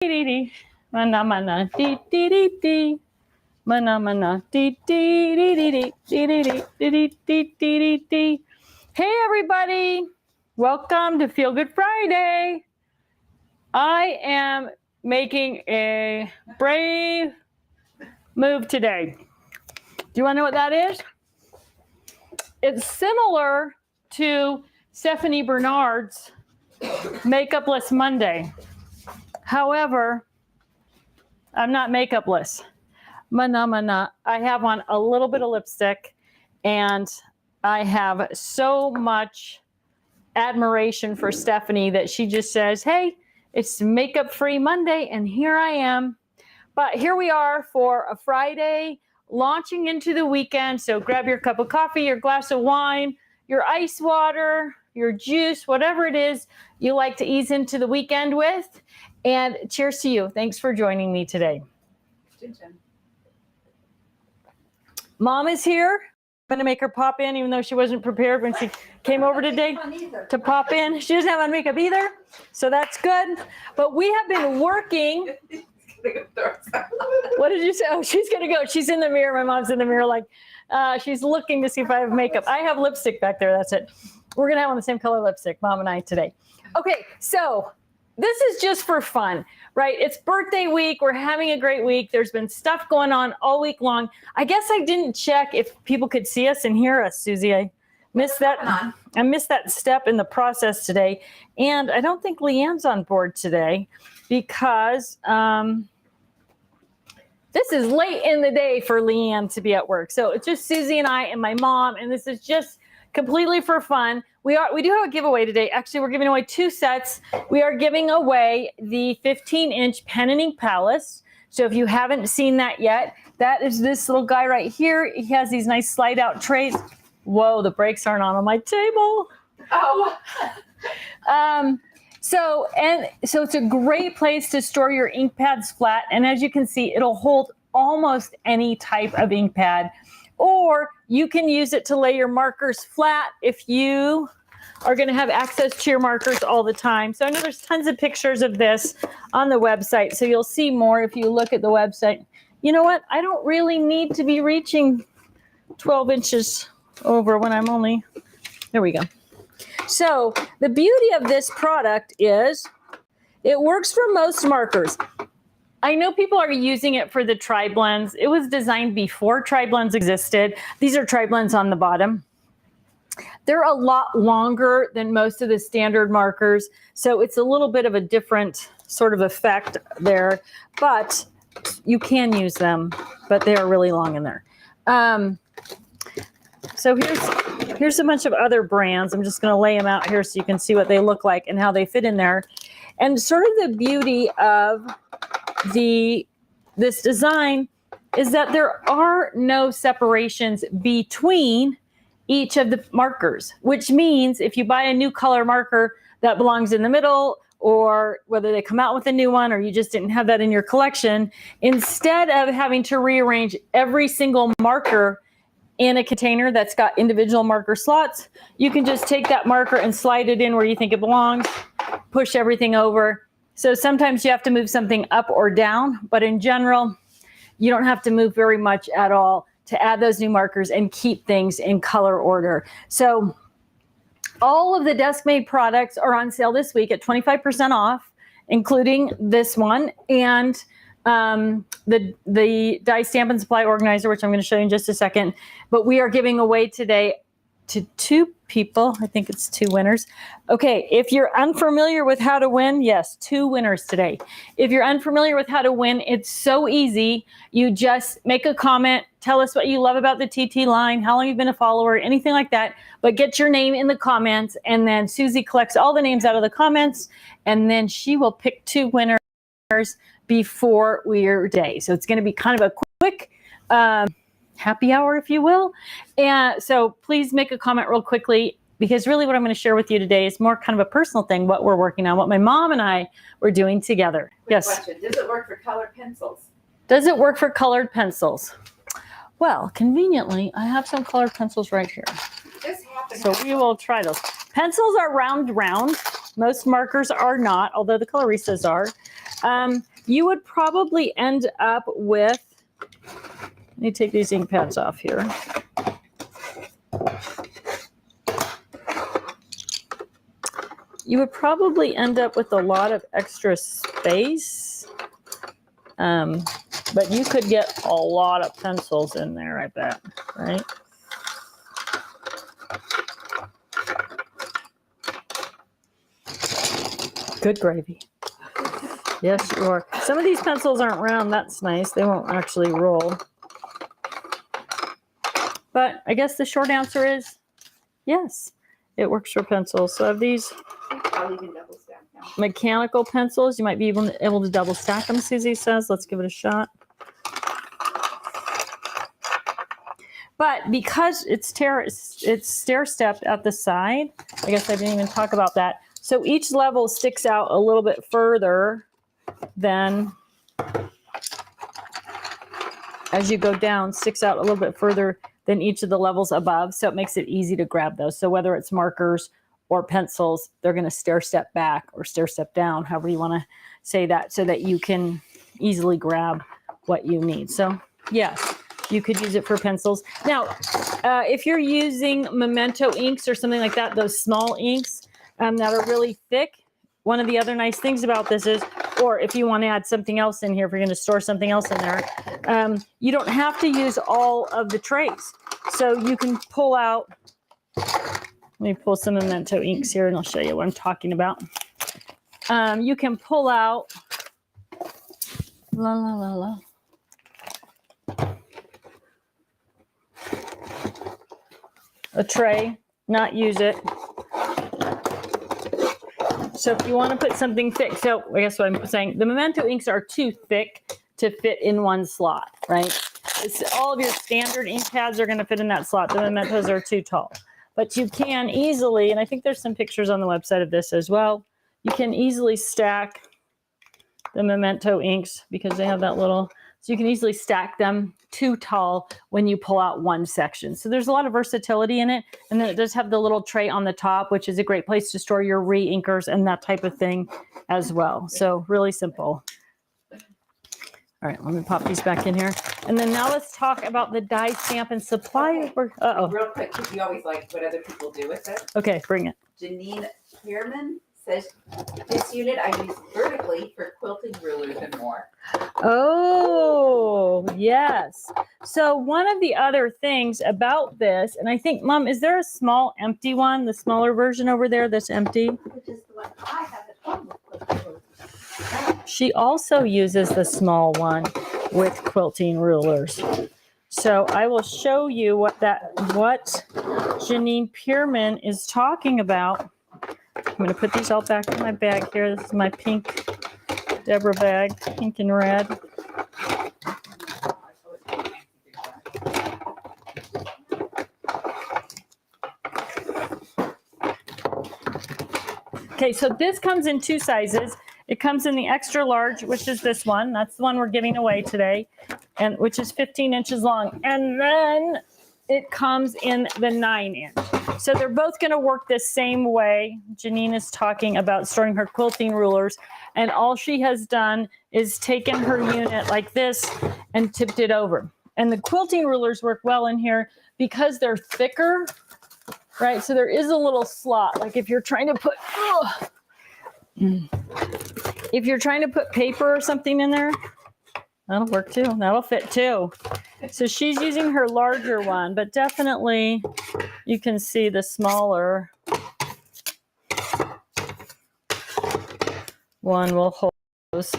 Dee mana mana dee dee dee dee mana mana dee dee dee dee dee dee dee dee dee dee. Hey everybody, welcome to Feel Good Friday. I am making a brave move today. Do you want to know what that is? It's similar to Stephanie Bernard's Makeupless Monday. However, I'm not makeupless. Mana. I have on a little bit of lipstick, and I have so much admiration for Stephanie that she just says, hey, it's makeup-free Monday, and here I am. But here we are for a Friday, launching into the weekend. So grab your cup of coffee, your glass of wine, your ice water, your juice, whatever it is you like to ease into the weekend with. And cheers to you. Thanks for joining me today. Mom is here. I'm going to make her pop in, even though she wasn't prepared when she came over today to pop in. She doesn't have on makeup either, so that's good. But we have been working. What did you say? Oh, she's going to go. She's in the mirror. My mom's in the mirror like she's looking to see if I have makeup. I have lipstick back there. That's it. We're going to have on the same color lipstick, Mom and I, today. Okay, so this is just for fun, right? It's birthday week. We're having a great week. There's been stuff going on all week long. I guess I didn't check if people could see us and hear us, Susie. I missed that. I missed that step in the process today. And I don't think Leanne's on board today because this is late in the day for Leanne to be at work. So it's just Susie and I and my mom, and this is just completely for fun. We do have a giveaway today. Actually, we're giving away 2 sets. We are giving away the 15-inch pen and ink palace. So if you haven't seen that yet, that is this little guy right here. He has these nice slide-out trays. Whoa, the brakes aren't on my table. Oh. So it's a great place to store your ink pads flat. And as you can see, it'll hold almost any type of ink pad. Or you can use it to lay your markers flat if you are going to have access to your markers all the time. So I know there's tons of pictures of this on the website. So you'll see more if you look at the website. You know what? I don't really need to be reaching 12 inches over when I'm only, there we go. So the beauty of this product is it works for most markers. I know people are using it for the tri-blends. It was designed before tri-blends existed. These are tri-blends on the bottom. They're a lot longer than most of the standard markers, so it's a little bit of a different sort of effect there, but you can use them, but they are really long in there. So here's a bunch of other brands. I'm just going to lay them out here so you can see what they look like and how they fit in there. And sort of the beauty of this design is that there are no separations between each of the markers, which means if you buy a new color marker that belongs in the middle, or whether they come out with a new one or you just didn't have that in your collection, instead of having to rearrange every single marker in a container that's got individual marker slots, you can just take that marker and slide it in where you think it belongs, push everything over. So sometimes you have to move something up or down, but in general, you don't have to move very much at all to add those new markers and keep things in color order. So all of the Desk-Made products are on sale this week at 25% off, including this one and the die stamp and supply organizer, which I'm going to show you in just a second. But we are giving away today to 2 people. I think it's 2 winners. Okay, if you're unfamiliar with how to win, yes, 2 winners today. If you're unfamiliar with how to win, it's so easy. You just make a comment, tell us what you love about the TT line, how long you've been a follower, anything like that, but get your name in the comments, and then Susie collects all the names out of the comments, and then she will pick 2 winners before your day. So it's going to be kind of a quick happy hour, if you will. And so please make a comment real quickly, because really what I'm going to share with you today is more kind of a personal thing, what we're working on, what my mom and I were doing together. Yes. Question. Does it work for colored pencils? Does it work for colored pencils? Well, conveniently, I have some colored pencils right here. So we will try those. Pencils are round. Most markers are not, although the coloristas are. You would probably end up with, let me take these ink pads off here. You would probably end up with a lot of extra space, but you could get a lot of pencils in there, I bet, right? Good gravy. Yes, you are. Some of these pencils aren't round. That's nice. They won't actually roll. But I guess the short answer is yes, it works for pencils. So I have these mechanical pencils. You might be able to double stack them, Susie says. Let's give it a shot. But because it's stair-stepped at the side, I guess I didn't even talk about that. So each level sticks out a little bit further than, as you go down, sticks out a little bit further than each of the levels above. So it makes it easy to grab those. So whether it's markers or pencils, they're going to stair-step back or stair-step down, however you want to say that, so that you can easily grab what you need. So yes, you could use it for pencils. Now, if you're using Memento inks or something like that, those small inks that are really thick, one of the other nice things about this is, or if you want to add something else in here, if you're going to store something else in there, you don't have to use all of the trays. So you can pull out, let me pull some Memento inks here and I'll show you what I'm talking about. You can pull out, a tray, not use it. So if you want to put something thick, so I guess what I'm saying, the Memento inks are too thick to fit in one slot, right? All of your standard ink pads are going to fit in that slot. The Mementos are too tall. But you can easily, and I think there's some pictures on the website of this as well, you can easily stack the Memento inks because they have that little, so you can easily stack them too tall when you pull out one section. So there's a lot of versatility in it. And then it does have the little tray on the top, which is a great place to store your re-inkers and that type of thing as well. So really simple. All right, let me pop these back in here. And then now let's talk about the die stamp and supply. Uh-oh. Real quick, because you always like what other people do with it. Okay, bring it. Janine Pierman says, this unit I use vertically for quilting rulers and more. Oh, yes. So one of the other things about this, and I think, Mom, is there a small empty one, the smaller version over there that's empty? Which is the one I have at home with quilting rulers. She also uses the small one with quilting rulers. So I will show you what Janine Pierman is talking about. I'm going to put these all back in my bag here. This is my pink Deborah bag, pink and red. Okay, so this comes in two sizes. It comes in the extra large, which is this one. That's the one we're giving away today, and which is 15 inches long. And then it comes in the 9-inch. So they're both going to work the same way. Janine is talking about storing her quilting rulers, and all she has done is taken her unit like this and tipped it over. And the quilting rulers work well in here because they're thicker, right? So there is a little slot. Like if you're trying to put, if you're trying to put paper or something in there, that'll work too. That'll fit too. So she's using her larger one, but definitely you can see the smaller one will hold those.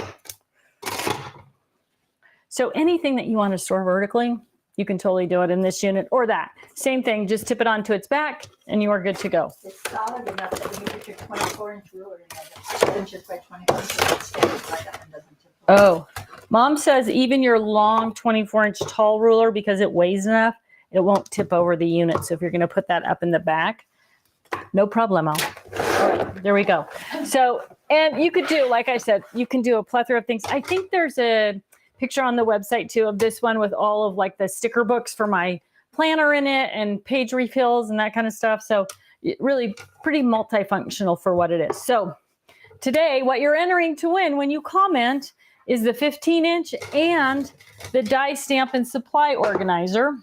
So anything that you want to store vertically, you can totally do it in this unit or that. Same thing, just tip it onto its back and you are good to go. It's solid enough that when you put your 24-inch ruler in there, 6 inches by 24 inches, it stays right up and doesn't tip over. Oh, Mom says even your long 24-inch tall ruler, because it weighs enough, it won't tip over the unit. So if you're going to put that up in the back, no problemo. All right, there we go. So, and you could do, like I said, you can do a plethora of things. I think there's a picture on the website too of this one with all of like the sticker books for my planner in it and page refills and that kind of stuff. So really pretty multifunctional for what it is. So today, what you're entering to win when you comment is the 15-inch and the die stamp and supply organizer,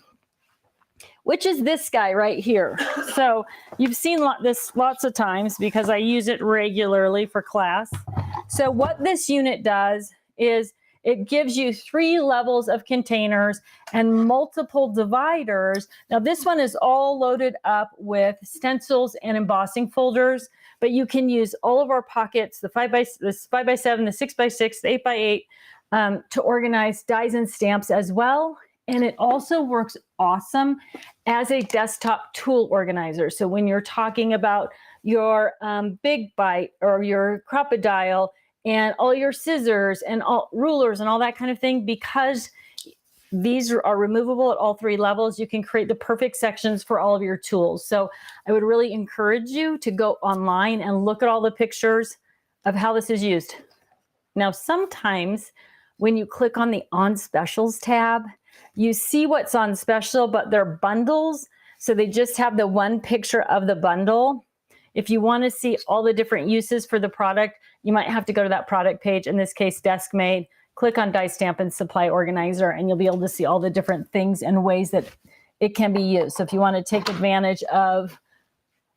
which is this guy right here. So you've seen this lots of times because I use it regularly for class. So what this unit does is it gives you 3 levels of containers and multiple dividers. Now this one is all loaded up with stencils and embossing folders, but you can use all of our pockets, the 5x7, the 6x6, the 8x8, to organize dies and stamps as well. And it also works awesome as a desktop tool organizer. So when you're talking about your Big Bite or your Crocodile and all your scissors and all rulers and all that kind of thing, because these are removable at all 3 levels, you can create the perfect sections for all of your tools. So I would really encourage you to go online and look at all the pictures of how this is used. Now, sometimes when you click on the On Specials tab, you see what's on special, but they're bundles. So they just have the one picture of the bundle. If you want to see all the different uses for the product, you might have to go to that product page, in this case, Desk Made, click on Die Stamp and Supply Organizer, and you'll be able to see all the different things and ways that it can be used. So if you want to take advantage of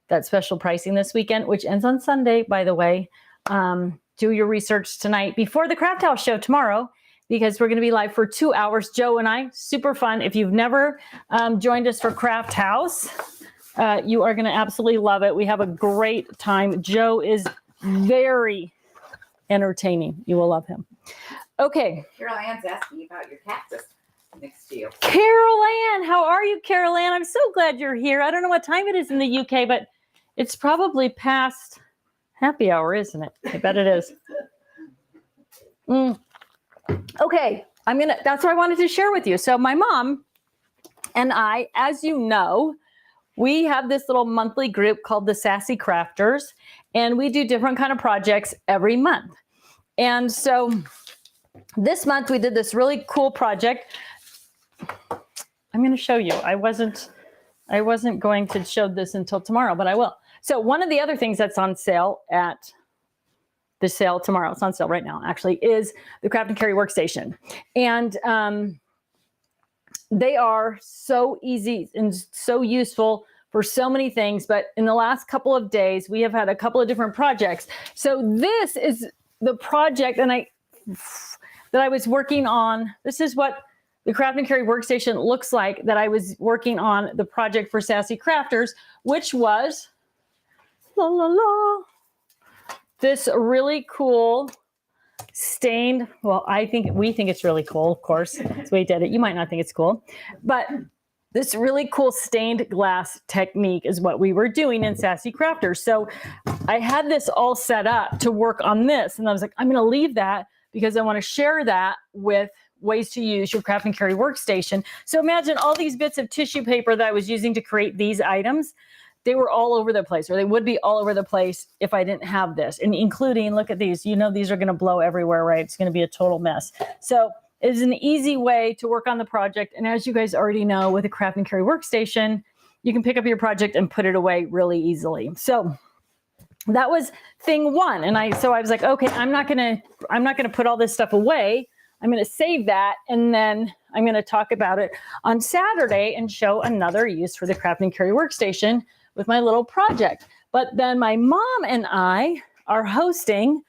that special pricing this weekend, which ends on Sunday, by the way, do your research tonight before the Craft House show tomorrow, because we're going to be live for 2 hours, Joe and I. Super fun. If you've never joined us for Craft House, you are going to absolutely love it. We have a great time. Joe is very entertaining. You will love him. Okay. Carol Ann's asking about your cactus next to you. Carol Ann, how are you, Carol Ann? I'm so glad you're here. I don't know what time it is in the UK, but it's probably past happy hour, isn't it? I bet it is. Okay, that's what I wanted to share with you. So my mom and I, as you know, we have this little monthly group called the Sassy Crafters, and we do different kind of projects every month. And so this month we did this really cool project. I'm going to show you. I wasn't going to show this until tomorrow, but I will. So one of the other things that's on sale at the sale tomorrow, it's on sale right now actually, is the Craft and Carry Workstation. And they are so easy and so useful for so many things. But in the last couple of days, we have had a couple of different projects. So this is the project that I was working on. This is what the Craft and Carry Workstation looks like that I was working on the project for Sassy Crafters, which was this really cool stained, well, we think it's really cool, of course. That's the way he did it. You might not think it's cool, but this really cool stained glass technique is what we were doing in Sassy Crafters. So I had this all set up to work on this, and I was like, I'm going to leave that because I want to share that with ways to use your Craft and Carry Workstation. So imagine all these bits of tissue paper that I was using to create these items. They were all over the place, or they would be all over the place if I didn't have this, and including, look at these, these are going to blow everywhere, right? It's going to be a total mess. So it's an easy way to work on the project. And as you guys already know, with a Craft and Carry Workstation, you can pick up your project and put it away really easily. So that was thing one. And so I was like, okay, I'm not going to put all this stuff away. I'm going to save that, and then I'm going to talk about it on Saturday and show another use for the Craft and Carry Workstation with my little project. But then my mom and I are hosting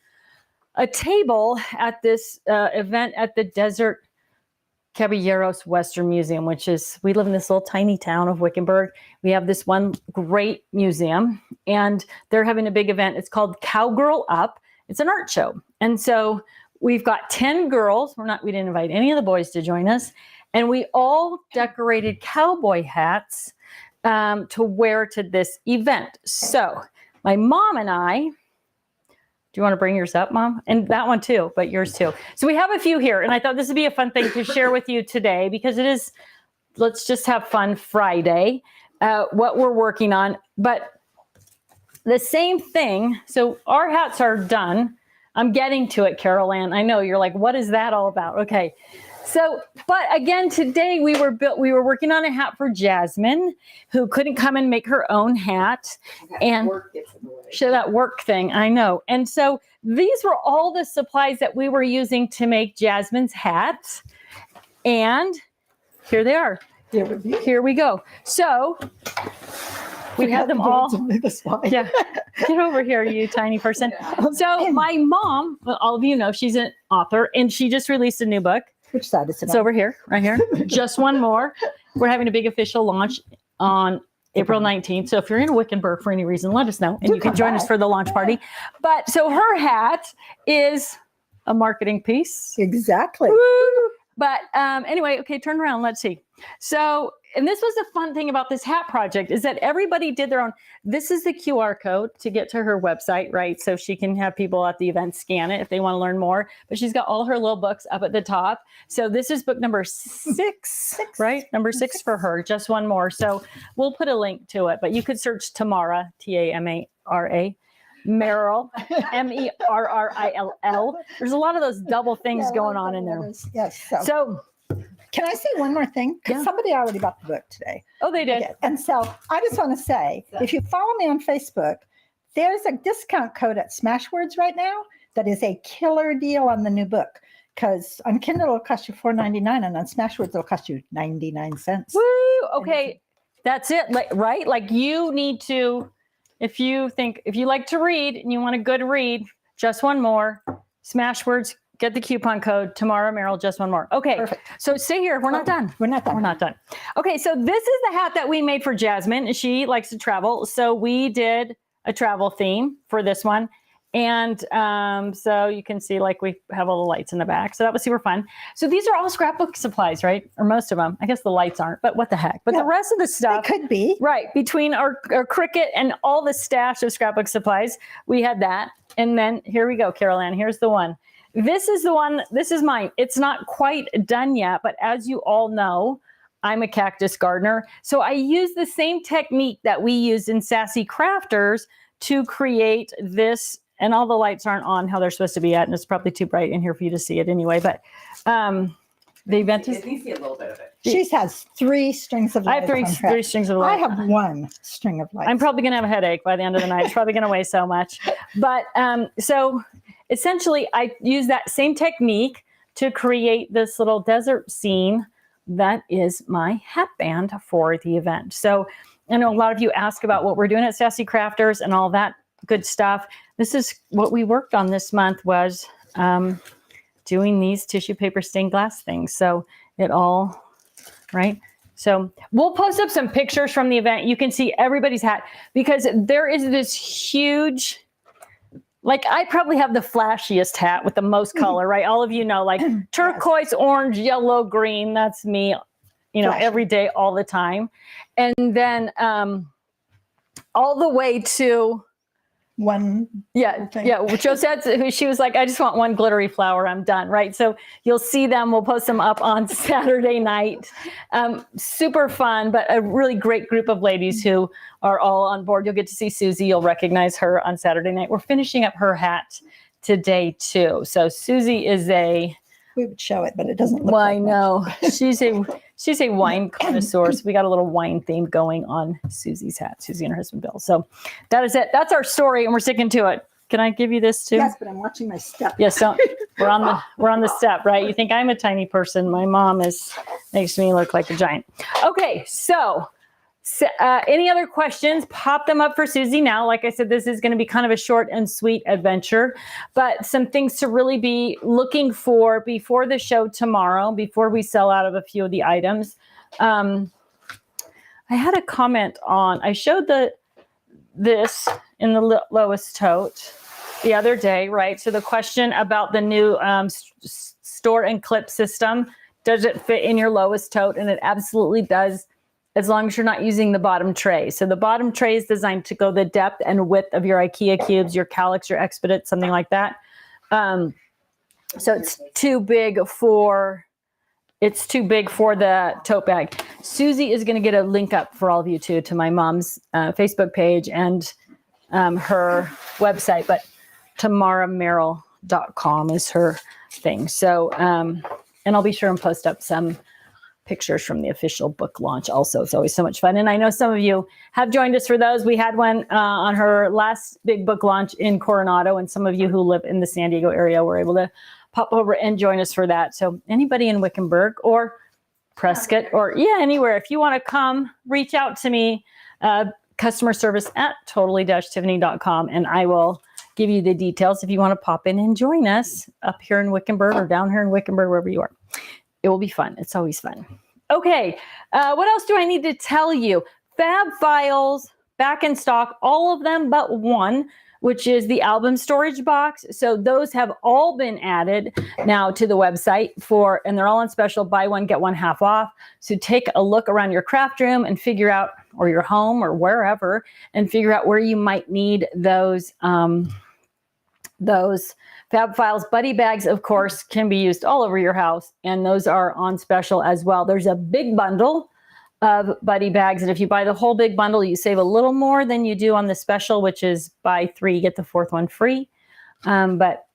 a table at this event at the Desert Caballeros Western Museum, which is, we live in this little tiny town of Wickenburg. We have this one great museum, and they're having a big event. It's called Cowgirl Up. It's an art show. And so we've got 10 girls. We didn't invite any of the boys to join us. And we all decorated cowboy hats to wear to this event. So my mom and I, do you want to bring yours up, Mom? And that one too, but yours too. So we have a few here, and I thought this would be a fun thing to share with you today, because it is, let's just have fun Friday, what we're working on. But the same thing, so our hats are done. I'm getting to it, Carol Ann. I know you're like, what is that all about? Okay. So, but again, today we were working on a hat for Jasmine, who couldn't come and make her own hat. And work gets in the way. Show that work thing, I know. And so these were all the supplies that we were using to make Jasmine's hats. And here they are. Here we go. So we have them all. Yeah. Get over here, you tiny person. So my mom, well, all of you know, she's an author, and she just released a new book. Which side is it It's over here, right here. Just one more. We're having a big official launch on April 19th. So if you're in Wickenburg for any reason, let us know, and you can join us for the launch party. But so her hat is a marketing piece. Exactly. Woo! But anyway, okay, turn around. Let's see. So, and this was the fun thing about this hat project is that everybody did their own. This is the QR code to get to her website, right? So she can have people at the event scan it if they want to learn more. But she's got all her little books up at the top. So this is book number 6, right? Number 6 for her, just one more. So we'll put a link to it. But you could search Tamara, Tamara. Merrill, Merrill. There's a lot of those double things going on in there. Yes. So can I say one more thing? Because somebody already bought the book today. Oh, they did. And so I just want to say, if you follow me on Facebook, there's a discount code at Smashwords right now that is a killer deal on the new book. Because on Kindle it'll cost you $4.99, and on Smashwords it'll cost you 99 cents. Woo! Okay, that's it. Right? Like you need to. If you like to read and you want a good read, just one more. Smashwords, get the coupon code. Tamara Merrill, just one more. Okay, perfect. So stay here. We're not done. We're not done. Okay, so this is the hat that we made for Jasmine. She likes to travel. So we did a travel theme for this one. And so you can see like we have all the lights in the back. So that was super fun. So these are all scrapbook supplies, right? Or most of them. I guess the lights aren't, but what the heck. But the rest of the stuff. It could be. Right. Between our Cricut and all the stash of scrapbook supplies, we had that. And then here we go, Carol Ann. Here's the one. This is the one. This is mine. It's not quite done yet, but as you all know, I'm a cactus gardener. So I use the same technique that we used in Sassy Crafters to create this. And all the lights aren't on how they're supposed to be at, and it's probably too bright in here for you to see it anyway. But the event is. You see a little bit of it. She has 3 strings of lights. I have three strings of lights. I have 1 string of lights. I'm probably going to have a headache by the end of the night. It's probably going to weigh so much. But so essentially, I use that same technique to create this little desert scene that is my hat band for the event. So I know a lot of you ask about what we're doing at Sassy Crafters and all that good stuff. This is what we worked on this month was doing these tissue paper stained glass things. So it all, right? So we'll post up some pictures from the event. You can see everybody's hat because there is this huge, like I probably have the flashiest hat with the most color, right? All of you know, like turquoise, orange, yellow, green. That's me, every day, all the time. And then all the way to one. Yeah. Josette, she was like, I just want one glittery flower. I'm done. Right. So you'll see them. We'll post them up on Saturday night. Super fun, but a really great group of ladies who are all on board. You'll get to see Susie. You'll recognize her on Saturday night. We're finishing up her hat today too. So Susie is we would show it, but it doesn't look I know. She's a wine connoisseur. So we got a little wine theme going on Susie's hat, Susie and her husband Bill. So that is it. That's our story, and we're sticking to it. Can I give you this too? Yes, but I'm watching my step. Yes, so we're on the step, right? You think I'm a tiny person. My mom makes me look like a giant. Okay, so any other questions, pop them up for Susie now. Like I said, this is going to be kind of a short and sweet adventure, but some things to really be looking for before the show tomorrow, before we sell out of a few of the items. I had a comment I showed this in the Lois tote the other day, right? So the question about the new store and clip system, does it fit in your Lois tote? And it absolutely does, as long as you're not using the bottom tray. So the bottom tray is designed to go the depth and width of your IKEA cubes, your Calyx, your Expedit, something like that. So it's too big for the tote bag. Susie is going to get a link up for all of you too, to my mom's Facebook page and her website, but tamaramerrill.com is her thing. So And I'll be sure and post up some pictures from the official book launch also. It's always so much fun. And I know some of you have joined us for those. We had one on her last big book launch in Coronado, and some of you who live in the San Diego area were able to pop over and join us for that. So anybody in Wickenburg or Prescott or anywhere, if you want to come, reach out to me, customer service at totally-tiffany.com, and I will give you the details if you want to pop in and join us up here in Wickenburg or down here in Wickenburg, wherever you are. It will be fun. It's always fun. Okay. What else do I need to tell you? Fab Files, back in stock, all of them but one, which is the album storage box. So those have all been added now to the website and they're all on special, buy one, get one half off. So take a look around your craft room and figure out, or your home or wherever, and figure out where you might need those Fab Files buddy bags, of course, can be used all over your house, and those are on special as well. There's a big bundle of buddy bags, and if you buy the whole big bundle, you save a little more than you do on the special, which is buy 3, get the 4th one free. But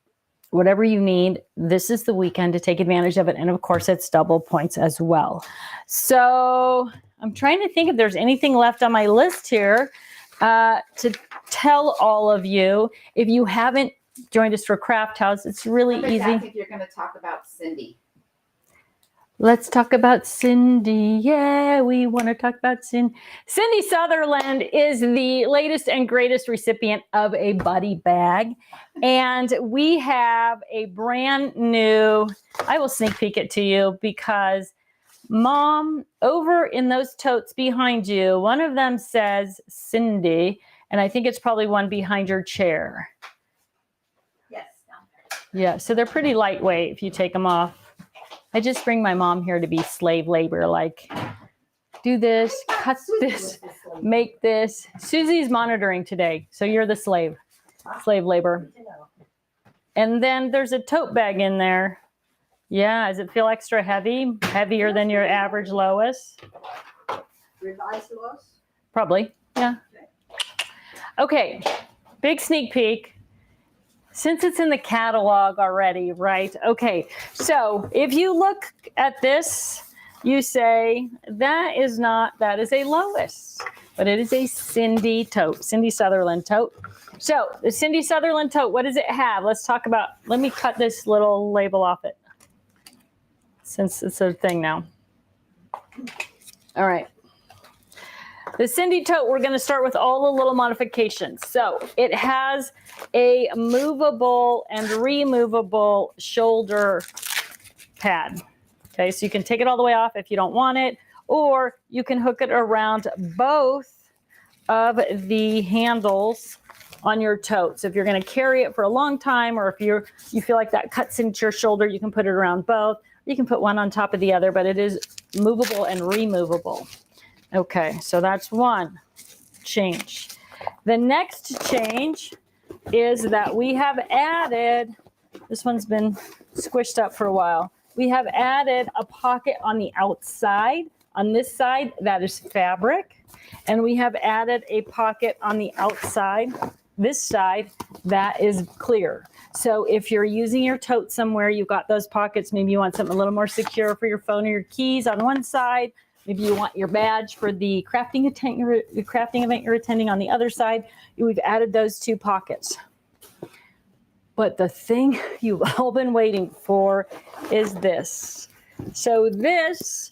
whatever you need, this is the weekend to take advantage of it, and of course, it's double points as well. So I'm trying to think if there's anything left on my list here to tell all of you. If you haven't joined us for Craft House, it's really easy. I think you're going to talk about Cindy. Let's talk about Cindy. Yeah, we want to talk about Cindy. Cindy Sutherland is the latest and greatest recipient of a buddy bag. And we have a brand new, I will sneak peek it to you because Mom, over in those totes behind you, one of them says Cindy, and I think it's probably one behind your chair. Yeah, so they're pretty lightweight if you take them off. I just bring my mom here to be slave labor, like do this, cut this, make this. Susie's monitoring today, so you're the slave labor. And then there's a tote bag in there. Yeah, does it feel extra heavy? Heavier than your average Lois? Revised Lois? Probably, yeah. Okay, big sneak peek. Since it's in the catalog already, right? Okay, so if you look at this, you say, that is a Lois, but it is a Cindy tote, Cindy Sutherland tote. So the Cindy Sutherland tote, what does it have? Let me cut this little label off it, since it's a thing now. All right. The Cindy tote, we're going to start with all the little modifications. So it has a movable and removable shoulder pad. Okay, so you can take it all the way off if you don't want it, or you can hook it around both of the handles on your tote. So if you're going to carry it for a long time, or if you feel like that cuts into your shoulder, you can put it around both. You can put one on top of the other, but it is movable and removable. Okay, so that's one change. The next change is that we have added, this one's been squished up for a while. We have added a pocket on the outside. On this side, that is fabric. And we have added a pocket on the outside, this side, that is clear. So if you're using your tote somewhere, you've got those pockets, maybe you want something a little more secure for your phone or your keys on one side. Maybe you want your badge for the crafting event you're attending on the other side. We've added those 2 pockets. But the thing you've all been waiting for is this. So this,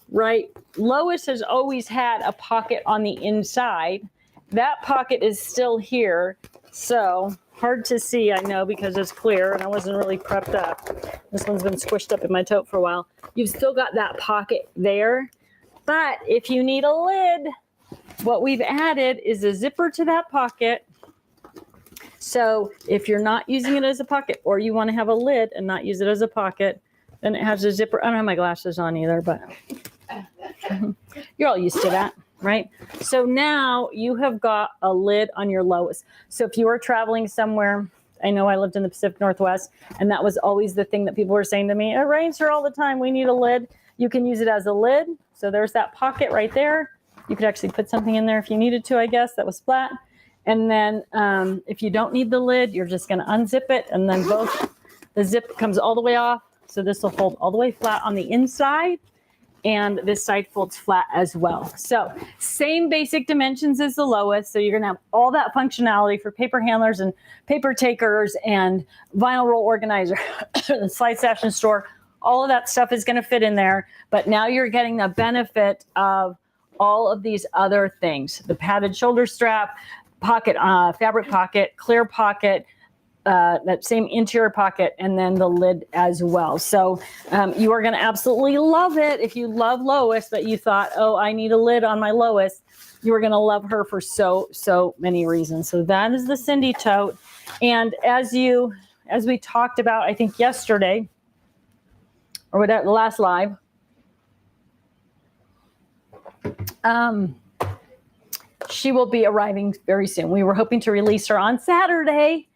right, Lois has always had a pocket on the inside. That pocket is still here. So hard to see, I know, because it's clear and I wasn't really prepped up. This one's been squished up in my tote for a while. You've still got that pocket there. But if you need a lid, what we've added is a zipper to that pocket. So if you're not using it as a pocket, or you want to have a lid and not use it as a pocket, then it has a zipper. I don't have my glasses on either, but you're all used to that, right? So now you have got a lid on your Lois. So if you are traveling somewhere, I know I lived in the Pacific Northwest, and that was always the thing that people were saying to me, it rains here all the time, we need a lid. You can use it as a lid. So there's that pocket right there. You could actually put something in there if you needed to, I guess, that was flat. And then if you don't need the lid, you're just going to unzip it. And then the zip comes all the way off. So this will fold all the way flat on the inside, and this side folds flat as well. So same basic dimensions as the lowest. So you're gonna have all that functionality for paper handlers and paper takers and vinyl roll organizer, slide stash and store. All of that stuff is gonna fit in there, but now you're getting the benefit of all of these other things. The padded shoulder strap, pocket, fabric pocket, clear pocket, that same interior pocket, and then the lid as well. So you are going to absolutely love it. If you love Lois, but you thought, oh, I need a lid on my Lois, you are going to love her for so many reasons. So that is the Cindy tote. And as we talked about, I think yesterday, or whatever, the last live, she will be arriving very soon. We were hoping to release her on Saturday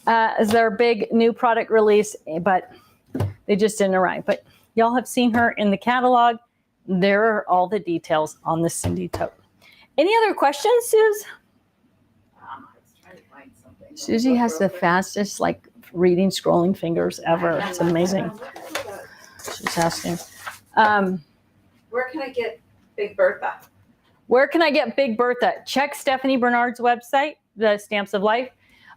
as their big new product release, but they just didn't arrive. But y'all have seen her in the catalog. There are all the details on the Cindy tote. Any other questions, Suze? I was trying to find something. Susie has the fastest, like, reading, scrolling fingers ever. It's amazing. She's asking. Where can I get Big Bertha? Where can I get Big Bertha? Check Stephanie Bernard's website, the Stamps of Life.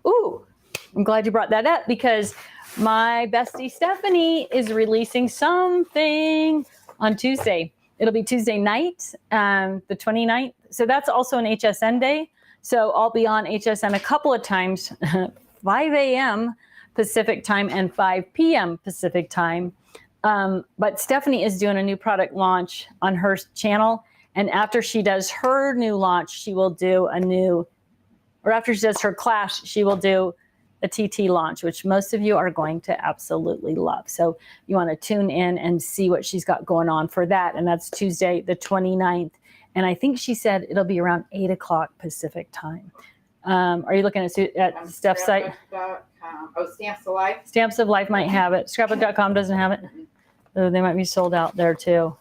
Ooh, I'm glad you brought that up because my bestie Stephanie is releasing something on Tuesday. It'll be Tuesday night, the 29th. So that's also an HSN day. So I'll be on HSN a couple of times, 5 a.m. Pacific time and 5 p.m. Pacific time. But Stephanie is doing a new product launch on her channel. And after she does her new launch, she will do after she does her class, she will do a TT launch, which most of you are going to absolutely love. So you want to tune in and see what she's got going on for that. And that's Tuesday, the 29th. And I think she said it'll be around 8 o'clock Pacific time. Are you looking at Steph's site? Oh, Stamps of Life? Stamps of Life might have it. Scrapbook.com doesn't have it. So they might be sold out there too.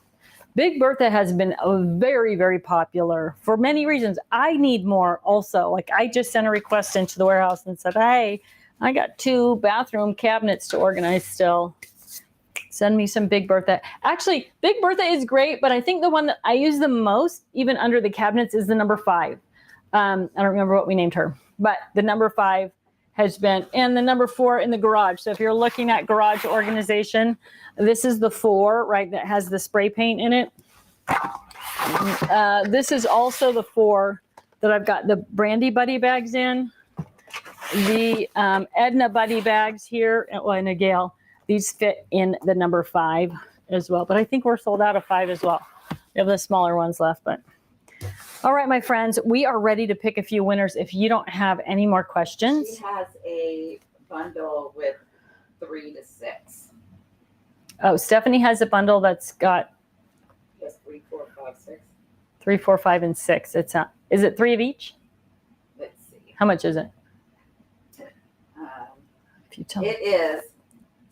Big Bertha has been very, very popular for many reasons. I need more also. Like I just sent a request into the warehouse and said, hey, I got 2 bathroom cabinets to organize still. Send me some Big Bertha. Actually, Big Bertha is great, but I think the one that I use the most, even under the cabinets, is the number 5. I don't remember what we named her, but the number 5 has been, and the number 4 in the garage. So if you're looking at garage organization, this is the 4, right, that has the spray paint in it. This is also the 4 that I've got the Brandy buddy bags in. The Edna buddy bags here, and a Gale. These fit in the number 5 as well. But I think we're sold out of 5 as well. We have the smaller ones left, but. All right, my friends, we are ready to pick a few winners if you don't have any more questions. She has a bundle with 3 to 6. Oh, Stephanie has a bundle that's got Yes, 3, 4, 5, 6. 3, 4, 5, and 6. Is it 3 of each? Let's see. How much is it? If you tell me. It is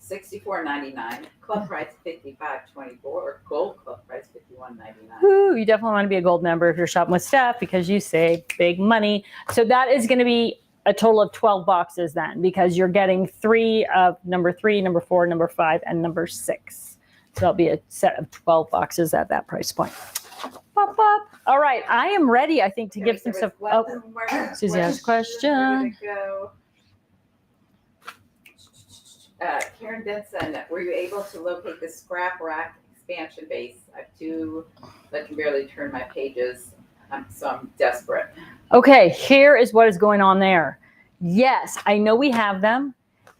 $64.99. Club price $55.24. Or gold club price $51.99. Ooh, you definitely want to be a gold member if you're shopping with Steph because you save big money. So that is going to be a total of 12 boxes then because you're getting 3 of number 3, number 4, number 5, and number 6. So that'll be a set of 12 boxes at that price point. Pop, pop. All right, I am ready, I think, to give some stuff. Oh, Susie has a question. Karen Benson, were you able to locate the scrap rack expansion base? I have 2 that can barely turn my pages, so I'm desperate. Okay, here is what is going on there. Yes, I know we have them.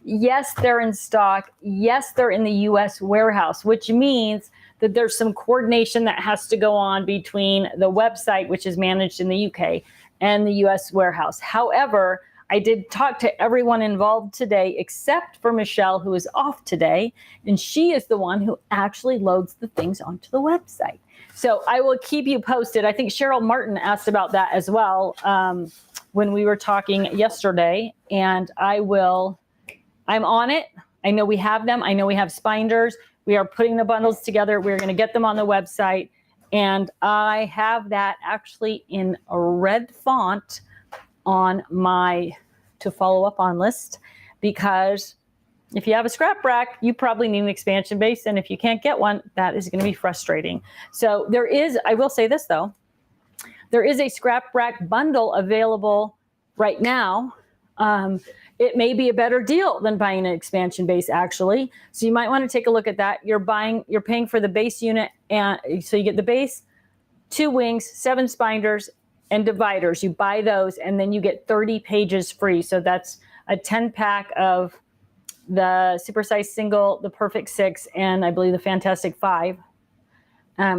Yes, they're in stock. Yes, they're in the U.S. warehouse, which means that there's some coordination that has to go on between the website, which is managed in the U.K., and the U.S. warehouse. However, I did talk to everyone involved today except for Michelle, who is off today, and she is the one who actually loads the things onto the website. So I will keep you posted. I think Cheryl Martin asked about that as well when we were talking yesterday, and I'm on it. I know we have them. I know we have spinders. We are putting the bundles together. We're going to get them on the website, and I have that actually in a red font on my to follow up on list because If you have a scrap rack, you probably need an expansion base. And if you can't get one, that is going to be frustrating. So there is, I will say this though, there is a scrap rack bundle available right now. It may be a better deal than buying an expansion base actually. So you might want to take a look at that. You're paying for the base unit. And so you get the base, 2 wings, 7 spinders, and dividers. You buy those and then you get 30 pages free. So that's a 10 pack of the supersize single, the perfect 6, and I believe the fantastic 5.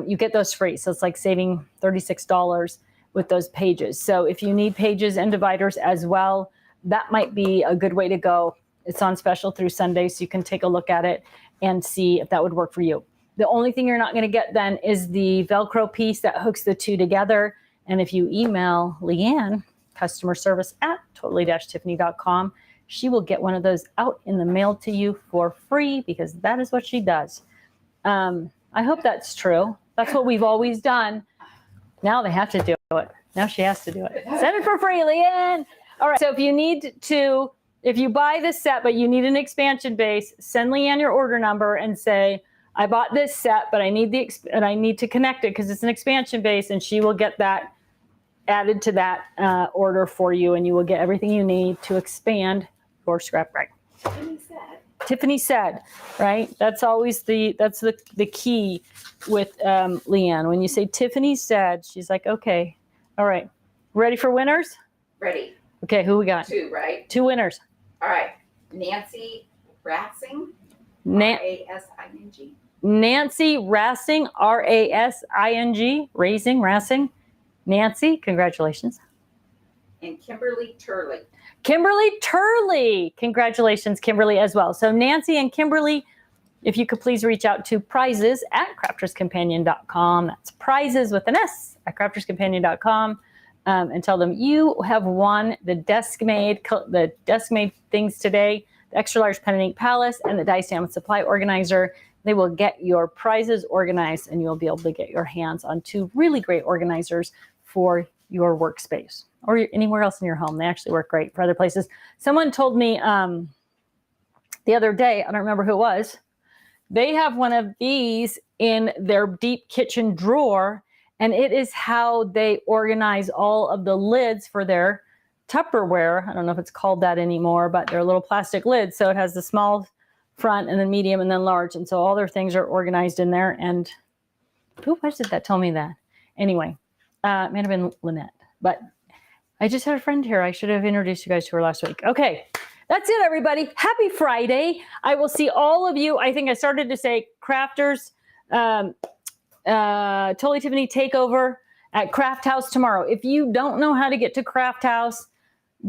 You get those free. So it's like saving $36 with those pages. So if you need pages and dividers as well, that might be a good way to go. It's on special through Sunday, so you can take a look at it and see if that would work for you. The only thing you're not going to get then is the Velcro piece that hooks the 2 together. And if you email Leanne, customer service at totally-tiffany.com, she will get one of those out in the mail to you for free because that is what she does. I hope that's true. That's what we've always done. Now they have to do it. Now she has to do it. Send it for free, Leanne. All right. So if you buy this set, but you need an expansion base, send Leanne your order number and say, I bought this set, but I need to connect it because it's an expansion base, and she will get that added to that order for you, and you will get everything you need to expand your scrap rack. Tiffany said, right? That's always the key with Leanne. When you say Tiffany said, she's like, okay, all right. Ready for winners? Ready. Okay, who we got? 2, right? 2 winners. All right. Nancy Rassing, R-A-S-I-N-G. Nancy Rassing, R-A-S-I-N-G, Rassing. Nancy, congratulations. And Kimberly Turley. Kimberly Turley, congratulations, Kimberly, as well. So Nancy and Kimberly, if you could please reach out to prizes at crafterscompanion.com. That's prizes with an S at crafterscompanion.com. And tell them you have won the desk made things today, the extra large pen and ink palace and the die stamp supply organizer. They will get your prizes organized and you'll be able to get your hands on 2 really great organizers for your workspace or anywhere else in your home. They actually work great for other places. Someone told me the other day, I don't remember who it was, they have one of these in their deep kitchen drawer. And it is how they organize all of the lids for their Tupperware. I don't know if it's called that anymore, but they're little plastic lids. So it has the small front and then medium and then large. And so all their things are organized in there. And who was it that told me that? Anyway, it might have been Lynette. But I just had a friend here. I should have introduced you guys to her last week. Okay, that's it, everybody. Happy Friday. I will see all of you. I think I started to say crafters. Totally Tiffany takeover at Craft House tomorrow. If you don't know how to get to Craft House,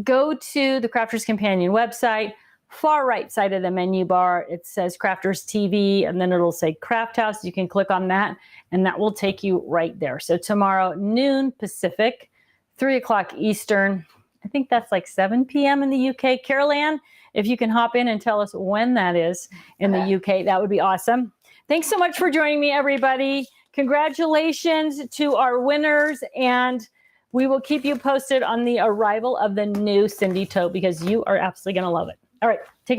go to the Crafters Companion website, far right side of the menu bar. It says Crafters TV, and then it'll say Craft House. You can click on that, and that will take you right there. So tomorrow, noon Pacific, 3 o'clock Eastern. I think that's like 7 p.m. in the UK. Carol Ann, if you can hop in and tell us when that is in the UK, that would be awesome. Thanks so much for joining me, everybody. Congratulations to our winners, and we will keep you posted on the arrival of the new Cindy Tote because you are absolutely going to love it. All right, take care.